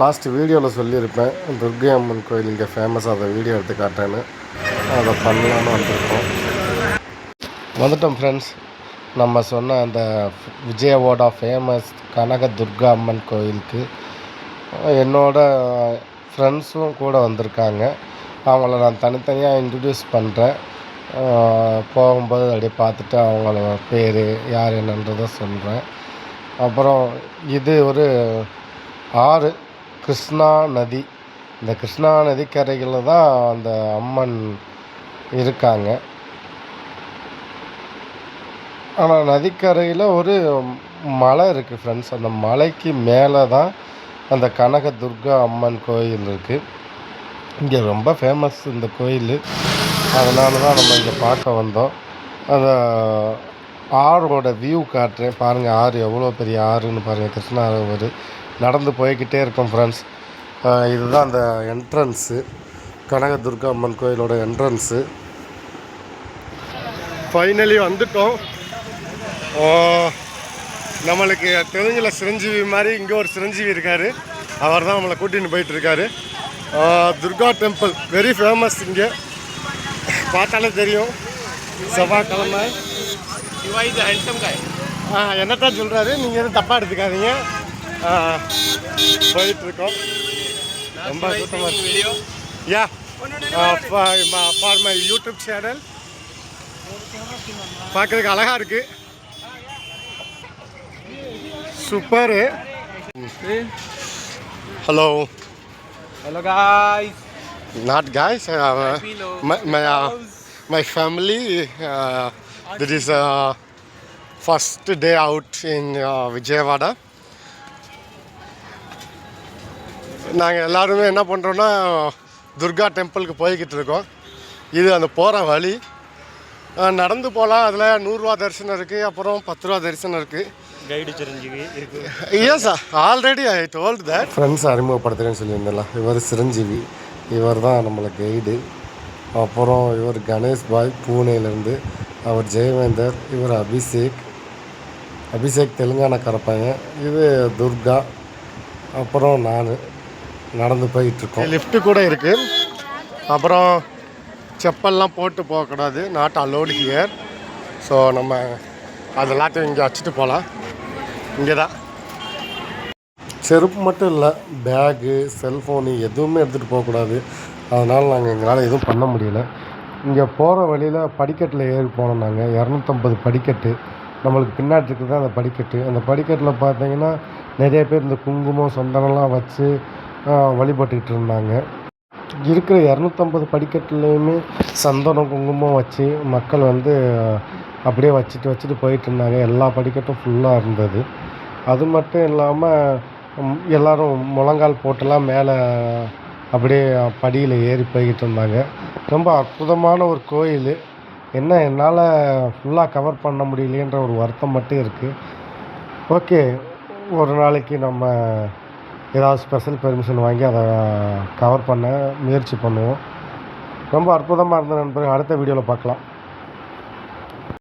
Last வீடியோவில் சொல்லியிருப்பேன், துர்க்கை அம்மன் கோயில் இங்கே ஃபேமஸ், அதை வீடியோ எடுத்து காட்டேன்னு. அதை பண்ணலான்னு வந்திருக்கோம். வந்துட்டோம் ஃப்ரெண்ட்ஸ். நம்ம சொன்ன அந்த விஜயாவோட ஃபேமஸ் கனக துர்கா அம்மன் கோயிலுக்கு என்னோட ஃப்ரெண்ட்ஸும் கூட வந்திருக்காங்க. அவங்கள நான் தனித்தனியாக இன்ட்ரடியூஸ் பண்ணுறேன். போகும்போது அப்படியே பார்த்துட்டு அவங்கள பேர் யார் என்னன்றதை சொல்கிறேன். அப்புறம் இது ஒரு ஆறு, கிருஷ்ணா நதி. இந்த கிருஷ்ணா நதிக்கரைகளில் தான் அந்த அம்மன் இருக்காங்க. ஆனால் நதிக்கரையில் ஒரு மலை இருக்குது ஃப்ரெண்ட்ஸ். அந்த மலைக்கு மேலே தான் அந்த கனக துர்கா அம்மன் கோயில் இருக்குது. இங்கே ரொம்ப ஃபேமஸ் இந்த கோயில். அதனால தான் நம்ம இங்கே பார்க்க வந்தோம். அந்த ஆறோட வியூ காட்டுறேன் பாருங்கள். ஆறு எவ்வளோ பெரிய ஆறுன்னு பாருங்கள். கிருஷ்ணா ஆறு நடந்து போய்கிட்டே இருக்கோம் ஃப்ரெண்ட்ஸ். இதுதான் அந்த என்ட்ரன்ஸு, கனக துர்கா அம்மன் கோயிலோட என்ட்ரன்ஸு. ஃபைனலி வந்துட்டோம். நம்மளுக்கு தெலுங்கில் சிரஞ்சீவி மாதிரி இங்கே ஒரு சிரஞ்சீவி இருக்கார். அவர் தான் நம்மளை கூட்டின்னு போயிட்டுருக்காரு. Durga temple very famous. இங்கே பார்த்தாலே தெரியும். செவ்வாய்க்கிழமை என்னத்தான் சொல்கிறாரு, நீங்கள் எதுவும் தப்பாக எடுத்துக்காதீங்க. போயிட்டுருக்கோம். ரொம்ப சுத்தமாக இருக்கு. யா ஃபார் மை யூடியூப் சேனல். பார்க்குறதுக்கு அழகாக இருக்குது. Super. Hello Hello guys. Not guys. My family. This is first day out in Vijayawada. நாங்கள் எல்லாருமே என்ன பண்ணுறோன்னா துர்கா டெம்பிளுக்கு போய்கிட்டு இருக்கோம். இது அந்த போகிற வழி. நடந்து போகலாம். அதில் 100 ரூபா தரிசனம் இருக்குது, அப்புறம் 10 ரூபா தரிசனம் இருக்குது. கைடு சிரஞ்சீவி இருக்குது. Yes already I told that. Friends அறிமுகப்படுத்துகிறேன்னு சொல்லியிருந்தேன்ல, இவர் சிரஞ்சீவி. இவர் தான் நம்மளை கைடு. அப்புறம் இவர் கணேஷ் பாய் பூனேலேருந்து. அவர் ஜெயவேந்தர். இவர் அபிஷேக் தெலுங்கானாக்கார பையன். இது துர்கா. அப்புறம் நான் நடந்து போயிட்டுருக்கோம். லிஃப்ட்டு கூட இருக்குது. அப்புறம் செப்பல்லாம் போட்டு போகக்கூடாது, நாட் அலோடு ஹியர். ஸோ நம்ம அது எல்லாத்தையும் இங்கே வச்சுட்டு போகலாம். இங்கே தான் செருப்பு மட்டும் இல்லை, பேகு, செல்ஃபோனு எதுவுமே எடுத்துகிட்டு போகக்கூடாது. அதனால் நாங்கள் எங்களால் எதுவும் பண்ண முடியல. இங்கே போகிற வழியில் படிக்கட்டில் ஏறி போனோம். நாங்கள் 250 படிக்கட்டு. நம்மளுக்கு பின்னாடி இருக்குது தான் அந்த படிக்கட்டு. அந்த படிக்கட்டில் பார்த்தீங்கன்னா நிறைய பேர் இந்த குங்குமம் சந்தனம்லாம் வச்சு வழிபட்டுக்கிட்டு இருந்தாங்க. இருக்கிற 250 படிக்கட்டுலேயுமே சந்தனம் குங்குமம் வச்சு மக்கள் அப்படியே வச்சுட்டு போயிட்டு இருந்தாங்க. எல்லா படிக்கட்டும் ஃபுல்லாக இருந்தது. அது மட்டும் இல்லாமல் எல்லோரும் முழங்கால் போட்டுலாம் மேலே அப்படியே படியில் ஏறி போய்கிட்டு இருந்தாங்க. ரொம்ப அற்புதமான ஒரு கோயில். என்ன என்னால் ஃபுல்லாக கவர் பண்ண முடியலையன்ற ஒரு வருத்தம் மட்டும் இருக்குது. ஓகே, ஒரு நாளைக்கு நம்ம ஏதாவது ஸ்பெஷல் பெர்மிஷன் வாங்கி அதை கவர் பண்ண முயற்சி பண்ணுவோம். ரொம்ப அற்புதமாக இருந்த நண்பர்கள். அடுத்த வீடியோவில் பார்க்கலாம்.